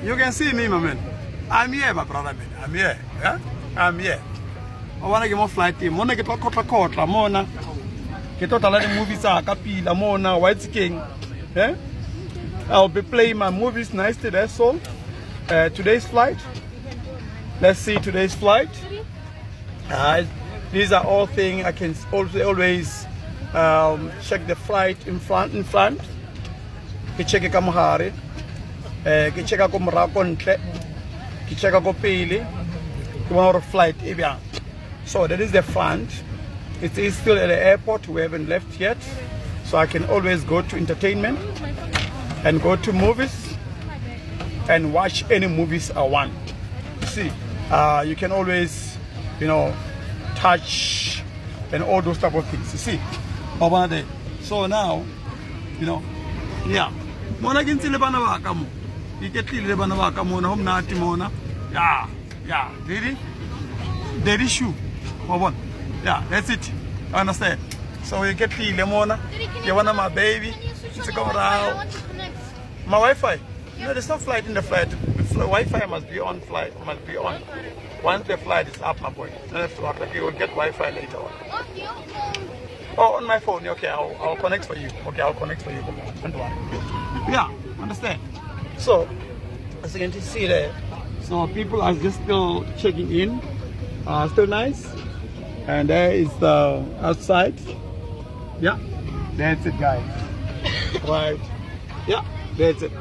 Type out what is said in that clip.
You can see me, my man. I'm here, my brother, man. I'm here. Yeah? I'm here. I want to get more flight team. I want to get kotla mona. Get out a lot of movies. Kapila mona, White King. Yeah? I'll be playing my movies nice today. So today's flight. Let's see today's flight. These are all things I can always check the flight in front. Ke check ka mohare. Ke check ko morako ntle. Ke check ko pele. Ke bona flight e bjang. So that is the front. It is still at the airport. We haven't left yet. So I can always go to entertainment and go to movies and watch any movies I want. You see, you can always, touch and all those type of things. You see, so now, yeah. Mona can see the banavaka. You get the banavaka mona home nati mona. Yeah. Did shoe. Yeah, that's it. Understand? So you get the lemona. You want my baby. To come around. My Wi-Fi. There's no flight in the flight. The Wi-Fi must be on. Must be on. Once the flight is up, my boy. You will get Wi-Fi later on. Oh, on my phone. Okay, I'll connect for you. Okay, I'll connect for you. Don't worry. Yeah, understand. So, as you can see there, so people are just still checking in. Still nice. And there is the outside. Yeah, that's it, guys. Right. Yeah, that's it.